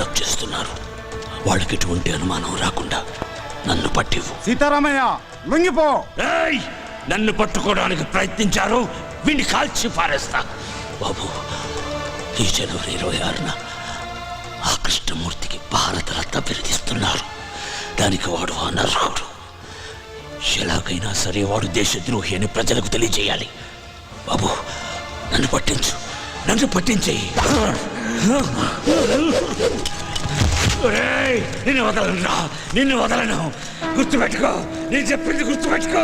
Attack చేస్తున్నారు. వాళ్ళకి ఎటువంటి అనుమానం రాకుండా నన్ను పట్టివు. సీతారామయ్య లొంగిపో. నన్ను పట్టుకోవడానికి ప్రయత్నించారు, వీడిని కాల్చి పారేస్తా. బాబు, ఈ జనవరి 26న ఆ కృష్ణమూర్తికి భారతరత్న బిరుదిస్తున్నారు. దానికి వాడు అనర్హుడు. ఎలాగైనా సరే వాడు దేశద్రోహి అని ప్రజలకు తెలియజేయాలి. బాబు, నన్ను పట్టించు, నన్ను పట్టించేయి. నిన్ను వదలను రా, నిన్ను వదలను. గుర్తుపెట్టుకో, నేను చెప్పింది గుర్తుపెట్టుకో.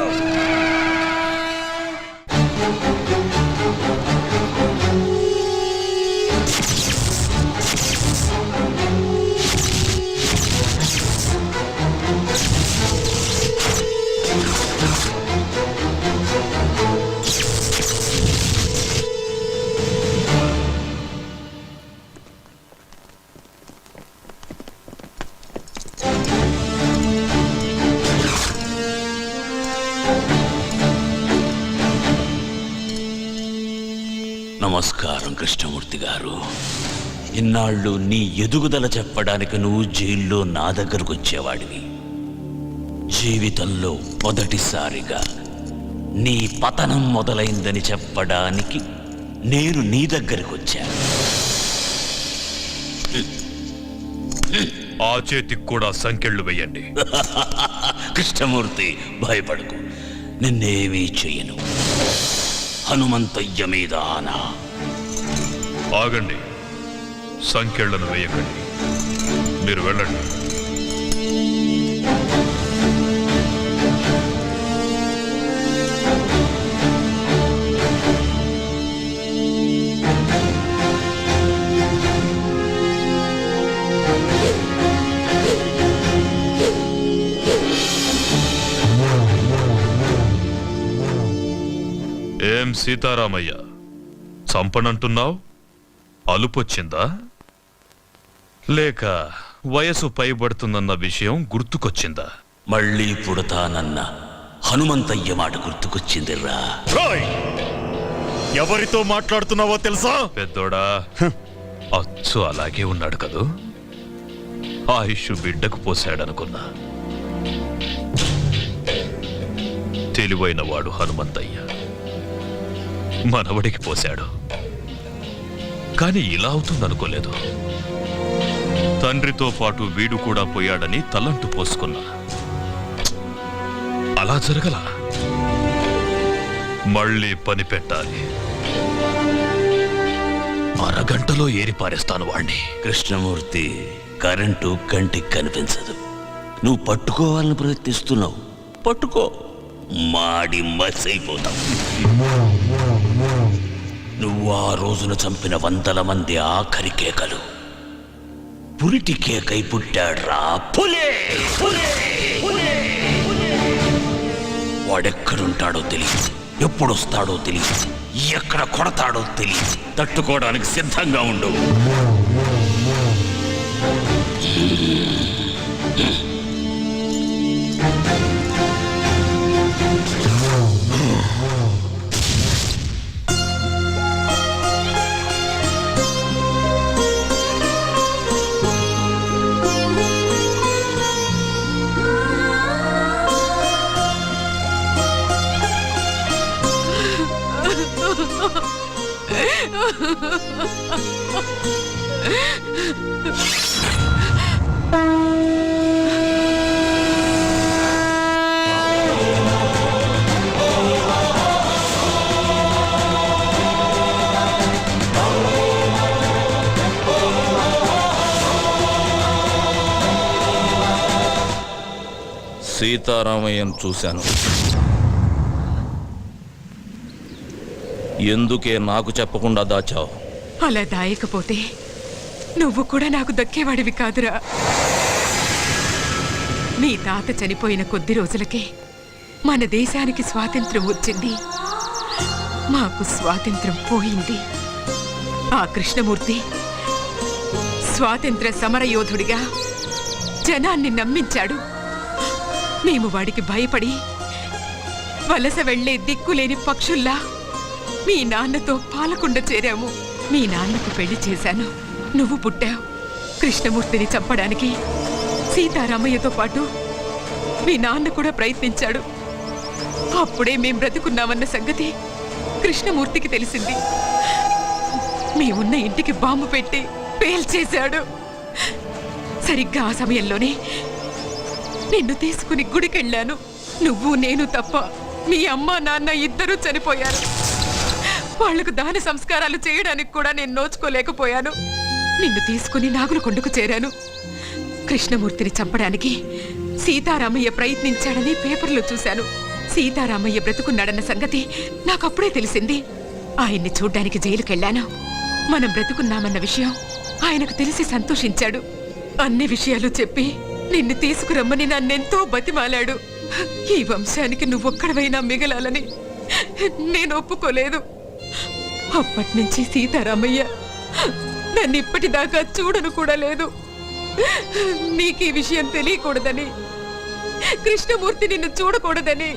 నమస్కారం కృష్ణమూర్తి గారు. ఇన్నాళ్ళు నీ ఎదుగుదల చెప్పడానికి నువ్వు జైల్లో నా దగ్గరకు వచ్చేవాడివి. జీవితంలో మొదటిసారిగా నీ పతనం మొదలైందని చెప్పడానికి నేను నీ దగ్గరకు వచ్చాను. ఆ చేతికి కూడా సంకెళ్ళు వేయండి. కృష్ణమూర్తి, భయపడకు, నిన్నేమీ చెయ్యను. హనుమంతయ్య మీద ఆనా. ఆగండి, సంకెళ్లను వేయకండి. మీరు వెళ్ళండి. ఏం సీతారామయ్య, చంపనంటున్నావు? అలుపొచ్చిందా? లేక వయసు పైబడుతుందన్న విషయం గుర్తుకొచ్చిందా? మళ్ళీ పుడతానన్న హనుమంతయ్య మాట గుర్తుకొచ్చిందిరా. ఎవరితో మాట్లాడుతున్నావో తెలుసా? పెద్దోడా, అచ్చు అలాగే ఉన్నాడు కదూ. ఆయుష్ బిడ్డకు పోశాడనుకున్నా. తెలివైన వాడు హనుమంతయ్య మనవడికి పోశాడు. కాని ఇలా అవుతుందనుకోలేదు. తండ్రితో పాటు వీడు కూడా పోయాడని తలంటు పోసుకున్నా. అలా జరగల. మళ్ళీ పని పెట్టాలి. అరగంటలో ఏరిపారేస్తాను వాణ్ణి. కృష్ణమూర్తి, కరెంటు కంటికి కనిపించదు. నువ్వు పట్టుకోవాలని ప్రయత్నిస్తున్నావు. పట్టుకో, మాడి మసైపోతావు. నువ్వు ఆ రోజున చంపిన 100 మంది ఆఖరి కేకలు పురిటి కేకై పుట్టాడ్రా. పులే వాడెక్కడుంటాడో తెలియదు, ఎప్పుడొస్తాడో తెలియదు, ఎక్కడ కొడతాడో తెలియదు. తట్టుకోవడానికి సిద్ధంగా ఉండు. సీతారామయ్యను చూశాను. ఎందుకే నాకు చెప్పకుండా దాచావు? అలా దాయకపోతే నువ్వు కూడా నాకు దక్కేవాడివి కాదురా. మీ తాత చనిపోయిన కొద్ది రోజులకే మన దేశానికి స్వాతంత్రం వచ్చింది. మాకు స్వాతంత్రం పోయింది. ఆ కృష్ణమూర్తి స్వాతంత్ర సమరయోధుడిగా జనాన్ని నమ్మించాడు. మేము వాడికి భయపడి వలస వెళ్లే దిక్కులేని పక్షుల్లా మీ నాన్నతో పాలకొండ చేరాము. మీ నాన్నకు పెళ్లి చేశాను. నువ్వు పుట్టావు. కృష్ణమూర్తిని చంపడానికి సీతారామయ్యతో పాటు మీ నాన్న కూడా ప్రయత్నించాడు. అప్పుడే మేం బ్రతుకున్నామన్న సంగతి కృష్ణమూర్తికి తెలిసింది. మేమున్న ఇంటికి బాంబు పెట్టి పేల్చేశాడు. సరిగ్గా ఆ సమయంలోనే నిన్ను తీసుకుని గుడికెళ్ళాను. నువ్వు నేను తప్ప మీ అమ్మ నాన్న ఇద్దరూ చనిపోయారు. వాళ్లకు దాన సంస్కారాలు చేయడానికి కూడా నేను నోచుకోలేకపోయాను. నిన్ను తీసుకుని నాగులకొండకు చేరాను. కృష్ణమూర్తిని చంపడానికి సీతారామయ్య ప్రయత్నించాడని పేపర్లో చూశాను. సీతారామయ్య బ్రతుకున్నాడన్న సంగతి నాకప్పుడే తెలిసింది. ఆయన్ని చూడ్డానికి జైలుకెళ్ళాను. మనం బ్రతుకున్నామన్న విషయం ఆయనకు తెలిసి సంతోషించాడు. అన్ని విషయాలు చెప్పి నిన్ను తీసుకురమ్మని నన్నెంతో బతిమాలాడు. ఈ వంశానికి నువ్వొక్కడవైనా మిగలాలని నేను ఒప్పుకోలేదు. అప్పటినుంచి సీతారామయ్య నన్ను ఇప్పటిదాకా చూడను కూడా లేదు. నీకు ఈ విషయం తెలియకూడదని, కృష్ణమూర్తి నిన్ను చూడకూడదని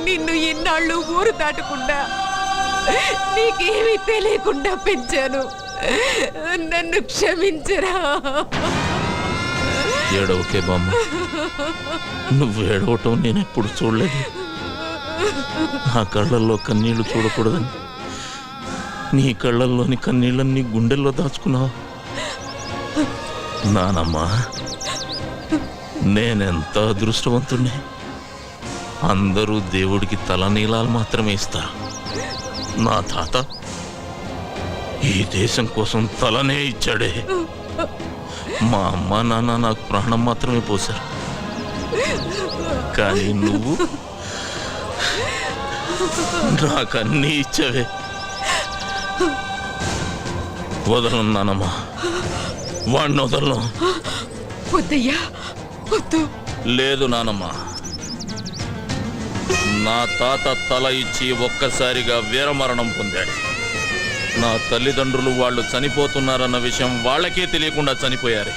నిన్ను ఇన్నాళ్ళు ఊరు దాటకుండా నీకేమీ తెలియకుండా పెంచాను. నన్ను క్షమించరా. ఏడవకే బామ్మ, నువ్వు ఏడవటం నేను ఎప్పుడు చూడలేదు. నా కళ్ళల్లో కన్నీళ్లు చూడకూడదని నీ కళ్ళల్లోని కన్నీళ్ళని గుండెల్లో దాచుకున్నావు. నానమ్మా, నేనెంత అదృష్టవంతుణ్ణి. అందరూ దేవుడికి తలనీలాలు మాత్రమే ఇస్తారు. నా తాత ఈ దేశం కోసం తలనే ఇచ్చాడే. మా అమ్మ నాన్న నాకు ప్రాణం మాత్రమే పోశారు. కానీ నువ్వు నాకన్నీ ఇచ్చావే. వదలను నానమ్మా, వాడిని వదలను. వద్దయ్యా, వద్దు. లేదు నానమ్మా, నా తాత తల ఇచ్చి ఒక్కసారిగా వీరమరణం పొందాడు. నా తల్లిదండ్రులు వాళ్ళు చనిపోతున్నారన్న విషయం వాళ్ళకే తెలియకుండా చనిపోయారు.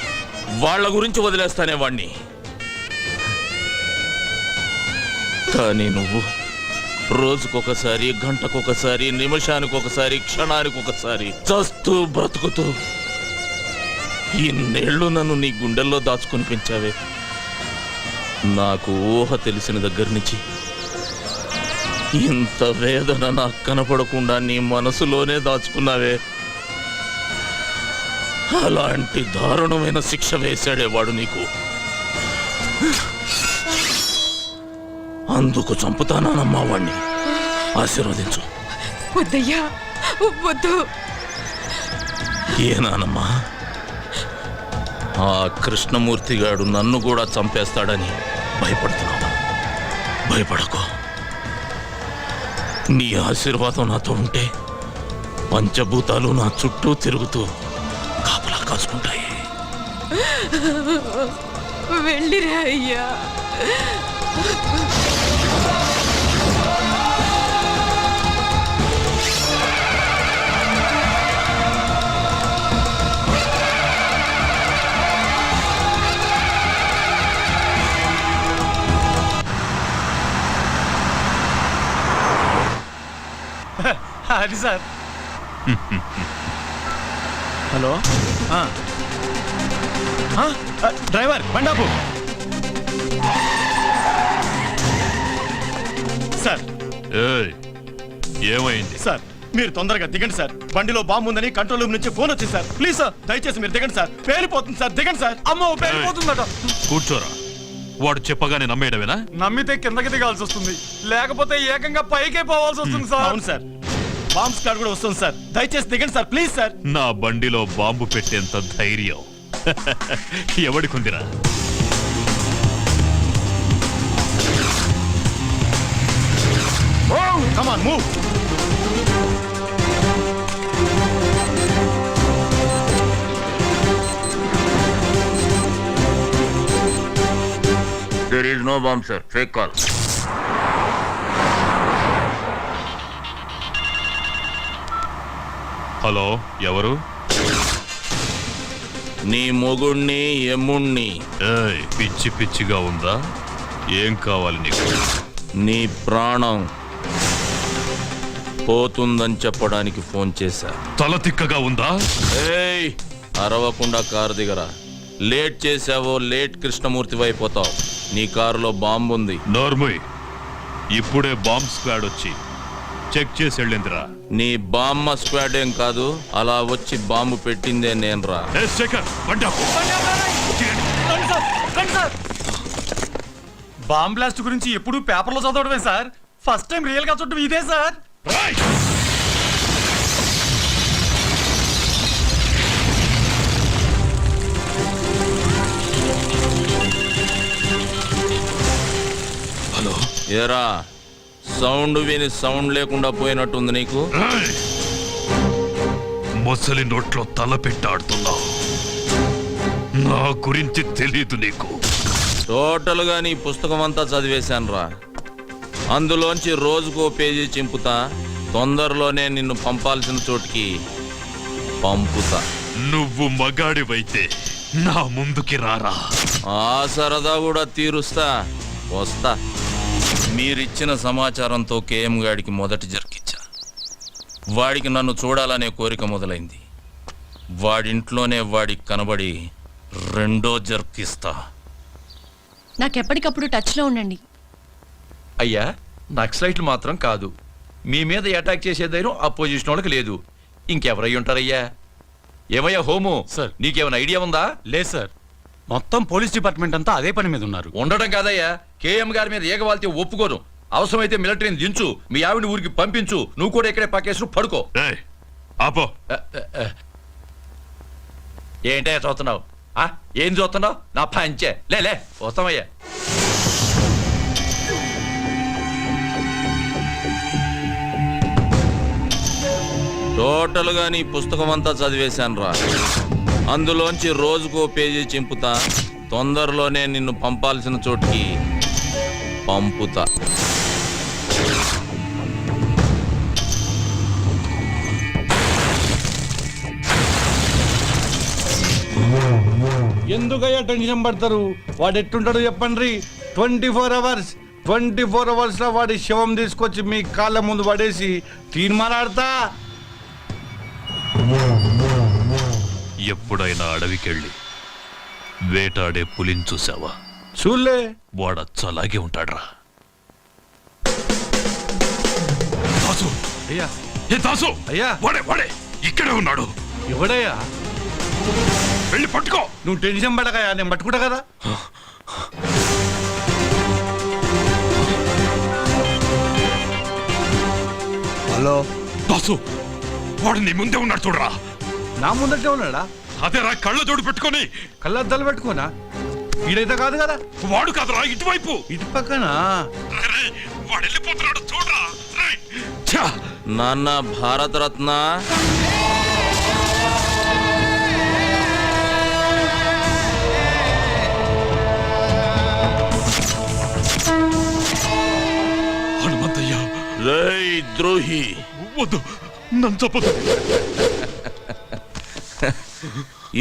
వాళ్ళ గురించి వదిలేస్తానే వాణ్ణి. కానీ నువ్వు రోజుకొకసారి, గంటకొకసారి, నిమిషానికొకసారి, క్షణానికొకసారి చస్తూ బ్రతుకుతూ ఇన్నేళ్లు నన్ను నీ గుండెల్లో దాచుకుని పెంచావే. నాకు ఊహ తెలిసిన దగ్గర నుంచి ఇంత వేదన నాకు కనపడకుండా నీ మనసులోనే దాచుకున్నావే. అలాంటి దారుణమైన శిక్ష వేశాడేవాడు నీకు. అందుకు చంపుతానమ్మా వాణ్ణి. ఆశీర్వదించు. వద్దయ్యా, వద్దు. ఏనానమ్మా, ఆ కృష్ణమూర్తిగాడు నన్ను కూడా చంపేస్తాడని భయపడుతున్నావా? భయపడకు. నీ ఆశీర్వాదం నాతో ఉంటే పంచభూతాలు నా చుట్టూ తిరుగుతూ కాపలా కాసుకుంటాయి. వెళ్ళిరా అయ్యా. అది సార్. హలో, డ్రైవర్ బండాపు సార్. ఏయ్, ఏమైంది? సార్ మీరు తొందరగా దిగండి సార్. బండిలో బాంబు ఉందని కంట్రోల్ రూమ్ నుంచి ఫోన్ వచ్చింది సార్. ప్లీజ్ సార్, దయచేసి మీరు దిగండి సార్. పేలిపోతుంది సార్, దిగండి సార్. అమ్మో, పేలిపోతుందట. కూర్చోరా. వాడు చెప్పగానే నమ్మేయడమేనా? నమ్మితే కిందకి దిగాల్సి వస్తుంది, లేకపోతే ఏకంగా పైకే పోవాల్సి వస్తుంది సార్. అవును సార్, బాంబ్ స్క్వాడ్ కూడా వస్తుంది సార్. దయచేసి దిగండి సార్, ప్లీజ్ సార్. నా బండిలో బాంబు పెట్టేంత ధైర్యం ఎవడికుందిరా? Come on, move. There is no bomb, sir. Fake call. Hello, ఎవరు? నీ మొగుణ్ణి, ఎమ్ముణ్ణి. ఏయ్, పిచ్చి పిచ్చిగా ఉందా? ఏం కావాలి నీకు? నీ ప్రాణం పోతుందని చెప్పడానికి ఫోన్ చేశా. తల తిక్కగా ఉందా? ఏయ్, అరవకుండా కారు దిగరా. లేట్ చేసావో లేట్ కృష్ణమూర్తి అయిపోతావు. నీ కారులో బాంబు ఉంది. నోర్ముయ్, ఇప్పుడే బాంబ్ స్క్వాడ్ వచ్చి చెక్ చేసి వెళ్ళిందిరా. నీ బామ్మ స్క్వాడ్ ఏం కాదు, అలా వచ్చి బాంబు పెట్టిందే నేనురా. ఏ శేఖర్, బండి ఆపు. బాంబ్ బ్లాస్ట్ గురించి ఎప్పుడు పేపర్లో చదవడమే సార్. ఫస్ట్ టైం రియల్ గా చూడటం ఇదే సార్. రైట్. హలో. ఏరా, సౌండ్ విని సౌండ్ లేకుండా పోయినట్టుంది నీకు. రేయ్! మొసలి నోట్లో తల పెట్టాడుతున్నావు. నా గురించి తెలీదు నీకు. టోటల్ గా నీ పుస్తకం అంతా చదివేశానురా. అందులోంచి రోజుకో పేజీ చింపుతా. తొందరలోనే నిన్ను పంపాల్సిన చోటికి పంపుతా. నువ్వు మగాడివైతే నా ముందుకి రారా. ఆ సరదా కూడా తీరుస్తా. వస్తా. మీరిచ్చిన సమాచారంతో కేఎం గాడికి మొదటి జర్కిచ్చా. వాడికి నన్ను చూడాలనే కోరిక మొదలైంది. వాడింట్లోనే వాడికి కనబడి రెండో జర్కిస్తా. నాకెప్పటికప్పుడు టచ్లో ఉండండి. అయ్యా, నక్సలైట్లు మాత్రం కాదు, మీ మీద అటాక్ చేసే ధైర్యం అపోజిషన్ వాళ్ళకి లేదు. ఇంకెవరై ఉంటారయ్యా? ఏమయ్యా హోము, సార్. నీకేమైనా ఐడియా ఉందా? లేదు సార్, మొత్తం పోలీస్ డిపార్ట్మెంట్ అంతా అదే పని మీద ఉన్నారు. ఉండడం కాదయ్యా, కేఎం గారి మీద ఏగవాల్తే ఒప్పుకోను. అవసరమైతే మిలిటరీని దించు, మీ ఆవిడ ఊరికి పంపించు, నువ్వు కూడా ఇక్కడే పక్కేసు పడుకో. ఏయ్, ఆపో. ఏంటయ్యా చూస్తున్నావు? ఏం చూస్తున్నావు? నా పంచే లే వస్తామయ్యా. టోటల్ గా నీ పుస్తకం అంతా చదివేశానురా. అందులోంచి రోజుకో పేజీ చింపుతా. తొందరలోనే నిన్ను పంపాల్సిన చోటికి పంపుతా. ఎందుకయ్యా టెన్షన్ పడతారు? వాడు ఎట్టుంటాడో చెప్పండి. 24 అవర్స్ 24 అవర్స్ లో వాడి శవం తీసుకొచ్చి మీ కాళ్ళ ముందు పడేసి తీర్మానాడతా. ఎప్పుడైనా అడవికెళ్ళి వేటాడే పులిని చూసావా? చూలే. వాడచ్చలాగే ఉంటాడ్రా. దాసు, అయ్యా ఏ దాసు, అయ్యా. వాడే ఇక్కడే ఉన్నాడు. ఎవడయ్యా? వెళ్ళి పట్టుకో. నువ్వు టెన్షన్ పడకయ్యా, నేను పట్టుకుంటా కదా. హలో దాసు, వాడు నీ ముందే ఉన్నాడు చూడరా. నా ముందటే ఉన్నాడా? అదేరా, కళ్ళ జోడు పెట్టుకొని. కళ్ళద్దాలు పెట్టుకోనా? ఈడైతే కాదు కదా. వాడు కాదురా, ఇటువైపు. ఇటు పక్కన. అరే, వాడు వెళ్ళిపోతున్నాడు చూడరా. రేయ్, ఛా! నాన్న భారతరత్న, హనుమంతయ్య. రేయ్ ద్రోహి, వద్దు, నన్ను చెప్పదు.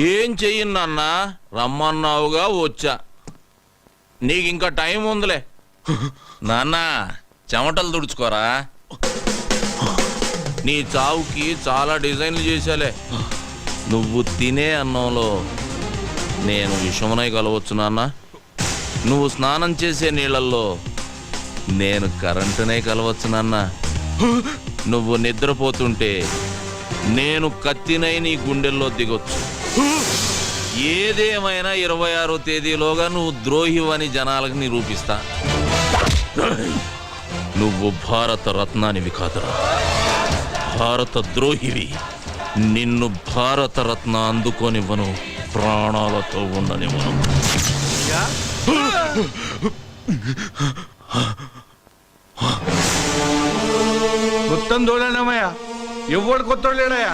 ఏం చెయ్యి నాన్న? రమ్మన్నావుగా వచ్చా. నీకు ఇంకా టైం ఉందిలే. నాన్న, చెమటలు తుడుచుకోరా. నీ చావుకి చాలా డిజైన్లు చేశాలే. నువ్వు తినే అన్నంలో నేను విషమునై కలవచ్చు నాన్న. నువ్వు స్నానం చేసే నీళ్ళల్లో నేను కరెంటునై కలవచ్చు నాన్న. నువ్వు నిద్రపోతుంటే నేను కత్తినై నీ గుండెల్లో దిగొచ్చు. ఏదేమైనా 26వ తేదీలోగా నువ్వు ద్రోహివని జనాలకు నిరూపిస్తా. నువ్వు భారత రత్నానివి కాదురా, భారత ద్రోహివి. నిన్ను భారత రత్న అందుకోనివ్వను, ప్రాణాలతో ఉండనివ్వను. మొత్తం దోడనమ్మయ్యా, ఎవడు కొత్త లేడయ్యా.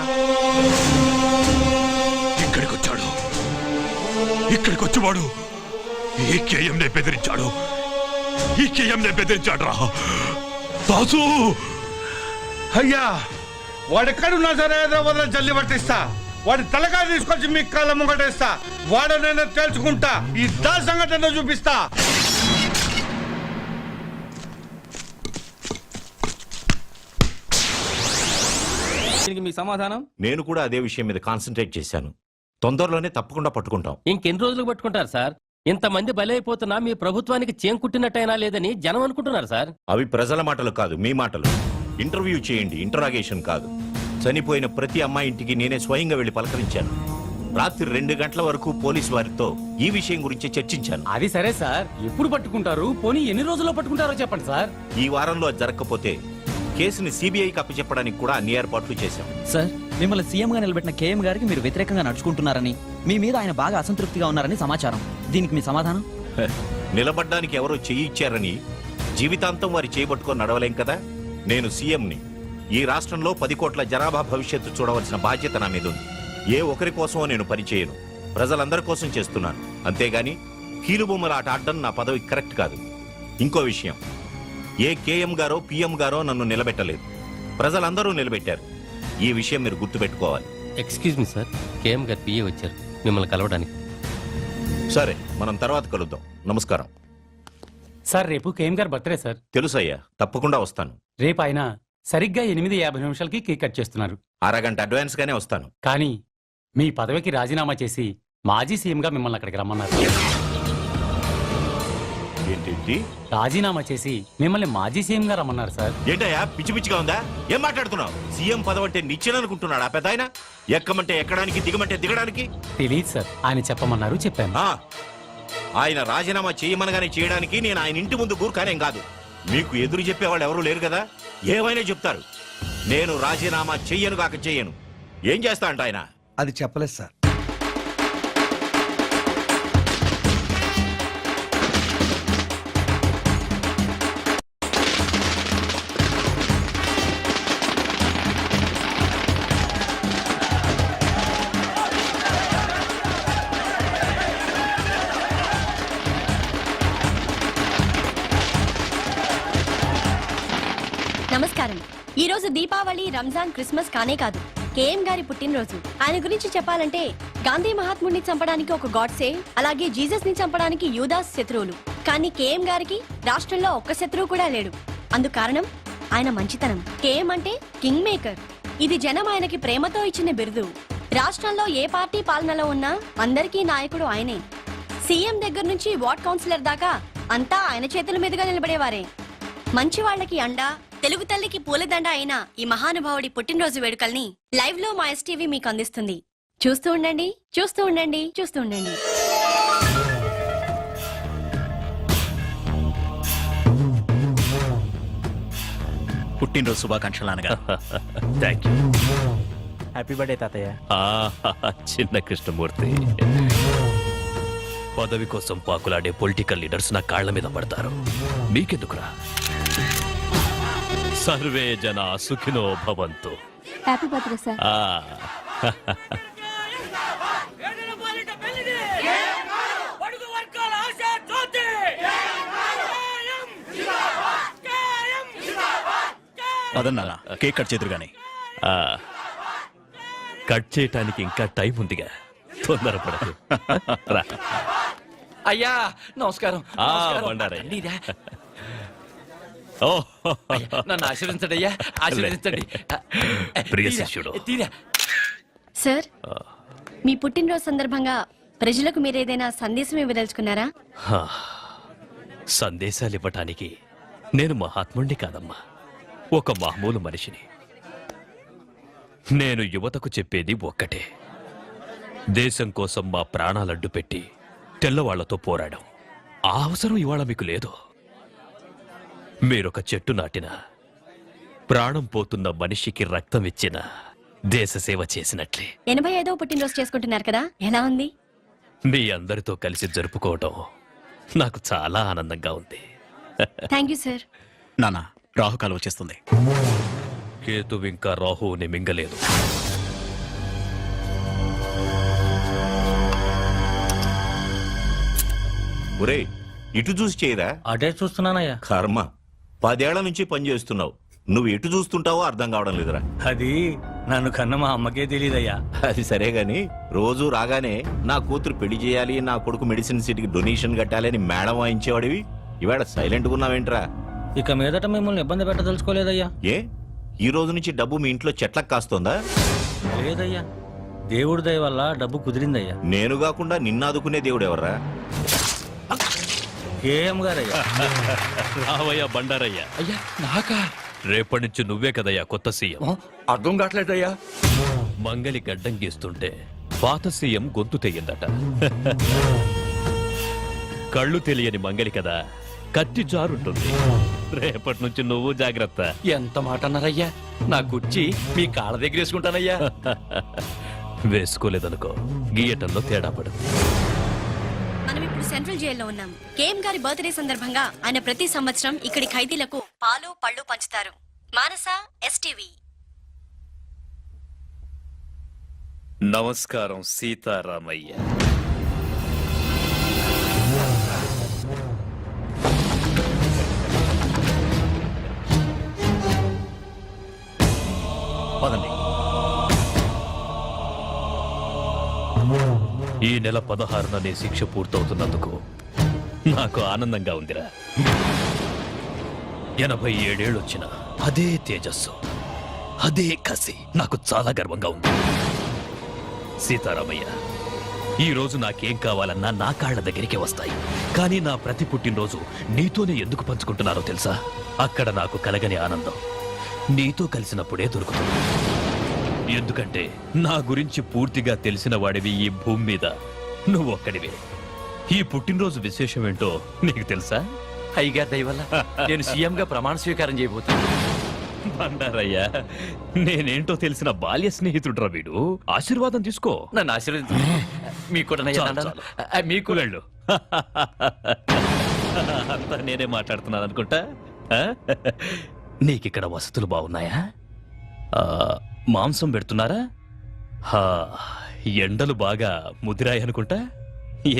ఇక్కడికి వచ్చేవాడు ఈ కేఎంనే బెదిరించాడు. ఈ కేఎంనే బెదిరించాడు రా. దాసు, అయ్యా వాడెక్కడున్నా సరే హైదరాబాద్ లో జల్లి పట్టిస్తా. వాడి తలకాయ తీసుకొచ్చి మీ కాళ్ళ ముంగటేస్తా. వాడనైనా తేల్చుకుంటా. ఈ దా సంఘటన చూపిస్తా. మీ సమాధానం? నేను కూడా అదే విషయం మీద కాన్సన్ట్రేట్ చేశాను. తొందరలోనే తప్పకుండా పట్టుకుంటాం. ఇంకెన్ని రోజులు పట్టుకుంటారు సార్? ఇంతమంది బలైపోతున్నా మీ ప్రభుత్వానికి చేంకుట్టినట్టయినా లేదని జనం అనుకుంటున్నారు సార్. అవి ప్రజల మాటలు కాదు, మీ మాటలు. ఇంటర్వ్యూ చేయండి, ఇంటరాగేషన్ కాదు. చనిపోయిన ప్రతి అమ్మాయి ఇంటికి నేనే స్వయంగా వెళ్లి పలకరించాను. రాత్రి 2 గంటల వరకు పోలీసు వారితో ఈ విషయం గురించి చర్చించాను. అది సరే సార్, ఎప్పుడు పట్టుకుంటారు? పోనీ ఎన్ని రోజుల్లో పట్టుకుంటారో చెప్పండి సార్. ఈ వారంలో అది జరగకపోతే కేసుని సిబిఐకి అప్పచెప్పడానికి కూడా అన్ని ఏర్పాట్లు చేశాం. సార్, మిమ్మల్ని సీఎంగా నిలబెట్టిన కేఎం గారికి మీరు వ్యతిరేకంగా నడుచుకుంటున్నారని, మీ మీద ఆయన బాగా అసంతృప్తిగా ఉన్నారని సమాచారం. దీనికి మీ సమాధానం? నిలబడ్డానికి ఎవరో చెయ్యి ఇచ్చారని జీవితాంతం వారి చేయబట్టుకొని నడవలేం కదా. నేను సీఎంని. ఈ రాష్ట్రంలో 10 కోట్ల జనాభా భవిష్యత్తు చూడవలసిన బాధ్యత నా మీద ఉంది. ఏ ఒకరి కోసమో నేను పనిచేయను, ప్రజలందరి కోసం చేస్తున్నాను. అంతేగాని కీలుబొమ్మల ఆట ఆడడం నా పదవి కరెక్ట్ కాదు. ఇంకో విషయం, ఏ కేఎం గారో పిఎం గారో నన్ను నిలబెట్టలేదు, ప్రజలందరూ నిలబెట్టారు. ఈ విషయం మీరు గుర్తుపెట్టుకోవాలి. ఎక్స్క్యూజ్ మీ సార్, కేఎం గారు పిఏ వచ్చారు మిమ్మల్ని కలవడానికి. సరే, మనం తర్వాత కలుద్దాం. నమస్కారం. సార్, రేపు కేఎం గారు బర్త్డే సార్. తెలుసయ్యా, తప్పకుండా వస్తాను. రేపు ఆయన సరిగ్గా 8:50 కేక్ కట్ చేస్తున్నారు. అరగంట అడ్వాన్స్ గానే వస్తాను. కానీ మీ పదవికి రాజీనామా చేసి మాజీ సీఎంగా మిమ్మల్ని అక్కడికి రమ్మన్నారు. ఏంటి? రాజీనామా చేసి మిమ్మల్ని మాజీ సీఎంగా రమ్మన్నారు సార్. ఏంటయ్యా, పిచ్చి పిచ్చిగా ఉందా? ఏం మాట్లాడుతున్నావు? సీఎం పదవి అంటే నిచ్చెననుకుంటున్నాడా పెద్ద ఆయన? ఎక్కమంటే ఎక్కడానికి, దిగమంటే దిగడానికి. తెలియదు సార్, ఆయన చెప్పమన్నారు, చెప్పాను. ఆయన రాజీనామా చేయమనగానే చేయడానికి నేను ఆయన ఇంటి ముందు కూరుకానేం కాదు. మీకు ఎదురు చెప్పేవాళ్ళు ఎవరూ లేరు కదా, ఏమైనా చెప్తారు. నేను రాజీనామా చెయ్యను కాక చెయ్యను. ఏం చేస్తా అంట ఆయన? అది చెప్పలేదు సార్. నమస్కారం. ఈ రోజు దీపావళి, రంజాన్, క్రిస్మస్ కానే కాదు, కేఎం గారి పుట్టినరోజు. ఆయన గురించి చెప్పాలంటే గాంధీ మహాత్ముడిని చంపడానికి ఒక గాడ్సే, అలాగే జీసస్ ని చంపడానికి యూదాస్ శత్రువులు. కానీ కేఎం గారికి రాష్ట్రంలో ఒక్క శత్రువు కూడా లేడు. అందుకు కారణం ఆయన మంచితనం. కేఎం అంటే కింగ్ మేకర్. ఇది జనం ఆయనకి ప్రేమతో ఇచ్చిన బిరుదు. రాష్ట్రంలో ఏ పార్టీ పాలనలో ఉన్నా అందరికీ నాయకుడు ఆయనే. సీఎం దగ్గర నుంచి వార్డ్ కౌన్సిలర్ దాకా అంతా ఆయన చేతుల మీదుగా నిలబడేవారే. మంచి వాళ్ళకి అండా, తెలుగు తల్లికి పూలదండ అయిన ఈ మహానుభావుడి పుట్టినరోజు వేడుకల్ని లైవ్ లో మా ఎస్టీవీ మీకు అందిస్తుంది. చూస్తూ ఉండండి, చూస్తూ ఉండండి, చూస్తూ ఉండండి. పుట్టినరోజు శుభాకాంక్షలు అనగా. Thank you. హ్యాపీ బర్త్డే తాతయ్య. చిన్న కృష్ణమూర్తి, పదవి కోసం పాకులాడే పొలిటికల్ లీడర్స్ నా కాళ్ల మీద పడతారు. మీకెందుకురా? సర్వే జన సుఖినో భవంతు. Happy birthday sir. పదన్నా, కేక్ కట్ చేదురు గాని. కట్ చేయటానికి ఇంకా టైం ఉందిగా, తొందరపడదు. రా. అయ్యా నమస్కారం. బండారే. నీరా? ఓ, అయ్యా, నన్ను ఆశీర్వదించండి అయ్యా, ఆశీర్వదించండి. ప్రియ తీరా, శిష్యుడు. తీరా. సార్, మీ పుట్టినరోజు సందర్భంగా ప్రజలకు మీరేదైనా సందేశం ఇవ్వదలుచుకున్నారా? సందేశాలు ఇవ్వటానికి నేను మహాత్ముణ్ణి కాదమ్మా, ఒక మామూలు మనిషిని. నేను యువతకు చెప్పేది ఒక్కటే: దేశం కోసం మా ప్రాణాలడ్డు పెట్టి తెల్లవాళ్లతో పోరాడం ఆ అవసరం ఇవాళ మీకు లేదు. మీరొక చెట్టు నాటిన, ప్రాణం పోతున్న మనిషికి రక్తం ఇచ్చిన, దేశ సేవ చేసినట్లే. 85వ పుట్టినరోజు చేసుకుంటున్నారు కదా, ఎలా ఉంది? మీ అందరితో కలిసి జరుపుకోవటం నాకు చాలా ఆనందంగా ఉంది. Thank you sir. నాన్న, రాహుకాలు వచ్చేస్తుంది. కేతు ఇంకా రాహువుని మింగలేదు. ఒరే, ఇటు చూసి చేయరా? అటే చూస్తున్నానయ్యా. కర్మ, 10 ఏళ్ల నుంచి పనిచేస్తున్నావు, నువ్వు ఎటు చూస్తుంటావో అర్థం కావడం లేదురా. అది నన్ను కన్న మా అమ్మకే తెలియదయ్యా. అది సరే గాని, రోజు రాగానే నా కూతురు పెళ్లి చేయాలి, నా కొడుకు మెడిసిన్ సీట్కి డొనేషన్ కట్టాలి అని మేడం వాయించేవాడివి. ఇవాళ సైలెంట్ గా ఉన్నావేంట్రా? ఇక మీదట మిమ్మల్ని ఇబ్బంది పెట్టదలుచుకోలేదయ్యా. ఏ, ఈ రోజు నుంచి డబ్బు మీ ఇంట్లో చెట్లకు కాస్తోందా? లేదయ్యా, దేవుడి దయ వల్ల డబ్బు కుదిరిందయ్యా. నేను కాకుండా నిన్నాదుకునే దేవుడు ఎవర్రా? కేఎం గారయ్యా. రావయ్యా బండారయ్య. అయ్యా నాకా? రేపటి నుంచి నువ్వే కదయ్యా కొత్త సీఎం. అర్థం కావట్లేదయ్యా. మంగలి గడ్డం గీస్తుంటే పాత సీఎం గొంతు తెయ్యిందట. కళ్ళు తెలియని మంగలి కదా, కత్తి జారుంటుంది. రేపటి నుంచి నువ్వు జాగ్రత్త. ఎంత మాట అన్నారయ్యా? నా కుర్చీ మీ కాళ్ళ దగ్గర వేసుకుంటానయ్యా. వేసుకోలేదనుకో గీయటంలో తేడా పడుతుంది. మనం ఇప్పుడు సెంట్రల్ జైల్లో ఉన్నాం. కేఎం గారి బర్త్డే సందర్భంగా ఆయన ప్రతి సంవత్సరం ఇక్కడి ఖైదీలకు పాలు పళ్ళు పంచుతారు. మానస, ఎస్టీవీ. నమస్కారం సీతారామయ్య. పదండి. ఈ నెల 16న నీ శిక్ష పూర్తవుతున్నందుకు నాకు ఆనందంగా ఉందిరా. 87 ఏళ్ళు వచ్చిన అదే తేజస్సు, అదే కసి నాకు చాలా గర్వంగా ఉంది. సీతారామయ్య, ఈ రోజు నాకేం కావాలన్నా నా కాళ్ల దగ్గరికి వస్తాయి. కానీ నా ప్రతి పుట్టినరోజు నీతోనే ఎందుకు పంచుకుంటున్నారో తెలుసా? అక్కడ నాకు కలగని ఆనందం నీతో కలిసినప్పుడే దొరుకుతుంది. ఎందుకంటే నా గురించి పూర్తిగా తెలిసిన వాడివి ఈ భూమి మీద నువ్వు ఒక్కడివే. ఈ పుట్టినరోజు విశేషం ఏంటో నీకు తెలుసా? అయ్యగారి దయ వల్ల నేను సీఎం గా ప్రమాణ స్వీకారం చేయబోతాను. బండారయ్యా, నేనేంటో తెలిసిన బాల్య స్నేహితుడురా వీడు. ఆశీర్వాదం తీసుకో. నన్ను ఆశీర్వదించు. మీకు కూడా నయ్యా చాలు, దండాలు. చాలు. మీకు వెళ్ళు. అంతా నేనే మాట్లాడుతున్నాను అనుకుంటా. ఆ? నీకిక్కడ వసతులు బాగున్నాయా? మాంసం పెడుతున్నారా? హా, ఎండలు బాగా ముదిరాయి అనుకుంటా.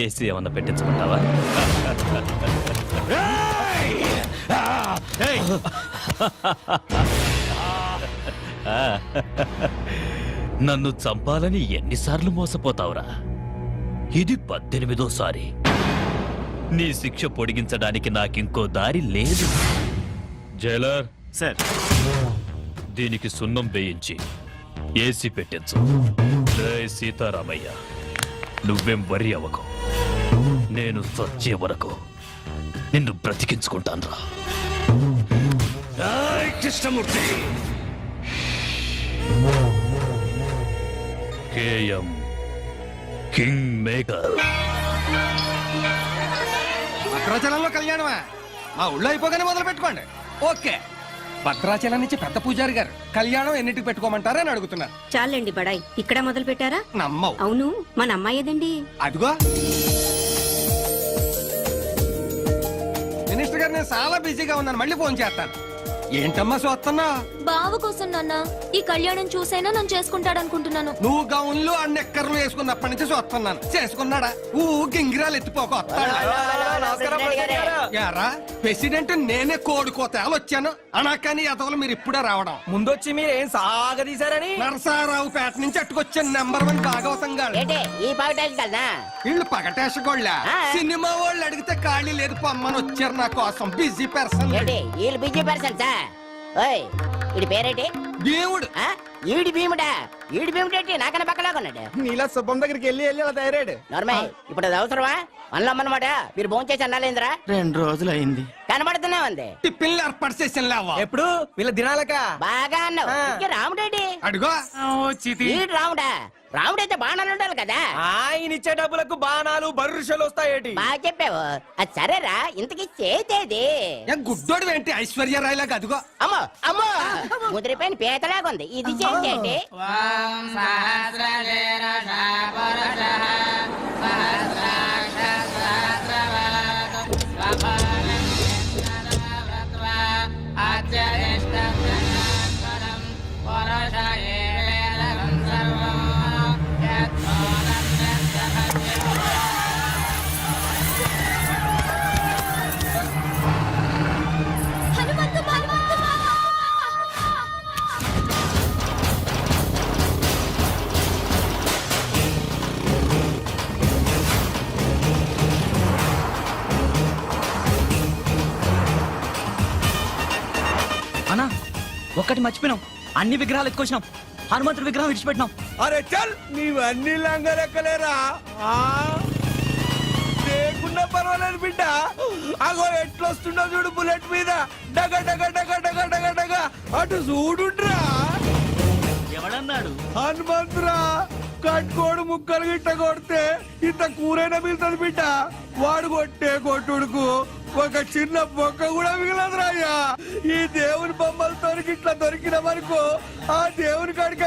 ఏసీ ఏమన్నా పెట్టించమంటావా? నన్ను చంపాలని ఎన్నిసార్లు మోసపోతావురా? ఇది 18వ సారి. నీ శిక్ష పొడిగించడానికి నాకింకో దారి లేదు. జైలర్ సార్, దీనికి సున్నం వేయించి ఏసీ పెట్టించు. జై సీతారామయ్య, నువ్వేం వరి అవ్వకు. నేను చచ్చే వరకు నిన్ను బ్రతికించుకుంటానురా. కృష్ణమూర్తి. KM king maker. భద్రాచలంలో కళ్యాణమా? మా ఊళ్ళో అయిపోగానే మొదలు పెట్టుకోండి. ఓకే. భద్రాచలం నుంచి పెద్ద పూజారి గారు కళ్యాణం ఎన్నిటికి పెట్టుకోమంటారని అడుగుతున్నారు. చాలండి బడాయి, ఇక్కడ మొదలు పెట్టారా? నమ్మవు. అవును, మన అమ్మాయి ఏదండి? అదిగో మినిస్టర్ గారు, నేను చాలా బిజీగా ఉన్నాను, మళ్ళీ ఫోన్ చేస్తాను. ఏంటమ్మా చూస్తున్నా? బావ కోసం నాన్న, ఈ కళ్యాణం చూసైనా నన్ను చేసుకుంటాడనుకుంటున్నాను. నువ్వు గౌన్లు ఆ నెక్కర్లు వేసుకున్నప్పటి నుంచి చూస్తున్నాను. చేసుకున్నాడా? గింగిరాలు ఎత్తిపోక యారా ప్రెసిడెంట్ నేనే కోడుకోతేలు వచ్చాను అనకాని అతలు మీరు ఇప్పుడే రావడం. ముందొచ్చి మీరు ఏం సాగదీశారని నరసారావు పేట నుంచి అట్టుకొచ్చాను. నంబర్ 1 భాగవతంగా. వీళ్ళు పగటేసగోళ్ళ సినిమా వాళ్ళు అడిగితే ఖాళీ లేదు పొమ్మని వచ్చారు నా కోసం. Busy person. ఇది పేరేటి? దేవుడు. ఈడి భీముడా? ఈడి భీముడేంటి నాకన్నా పక్కలాగున్నాడు. నీలా శుభం దగ్గరికి వెళ్ళి అలా తయారాడు. నార్మల్, ఇప్పుడు అది అవసరమా? అన్నమాట మీరు భోజనం చేసి అన్నాలేంద్రా? 2 రోజులు అయింది. కనబడుతూనే ఉంది. టిఫిన్లు ఏర్పాటు చేసిన లేవా? ఎప్పుడు వీళ్ళ దినాలక బాగా అన్నావు. ఇంకే రాముడేడి? అడుగో ఈడు రాముడా? రాముడైతే బాణాలు ఉండాలి కదా. ఆయన ఇచ్చే డబ్బులకు బాణాలు బర్రుషలు వస్తాయేటి? బాగా చెప్పావు. అది సరేరా, ఇంతకీ చేతేది? గుడ్డోడు ఏంటి ఐశ్వర్యరాయలాగా? అదిగో అమ్మో అమ్మో, ముదిరిపోయిన పీతలాగా ఉంది. ఇది చేతేటి? అన్నా ఒక్కటి మర్చిపోయినాం, అన్ని విగ్రహాలు ఎత్తుకొచ్చినాం. హనుమంతుడి విగ్రహం విడిచిపెట్టినాం. అరే చల్ నీవన్నీ లంగలెక్కలేరా లేకుండా పర్వాలేదు బిడ్డ. అగో ఎట్లొస్తుండో చూడు బుల్లెట్ మీద డగ డగ డగ డగ డగ డగ అటు చూడుండ్రా. ఎవడన్నాడు? హనుమంతురా కట్టుకోడు ముక్కలు గిట్ట కొడితే ఇంత కూరైనా మిగులుతుంది బిడ్డ. వాడు కొట్టే కొట్టుడుకు ఒక చిన్న బొక్క కూడా మిగలదురా అయ్యా. ఈ దేవుని బొమ్మలతో ఇట్లా దొరికిన వరకు ఆ దేవుని కాడికి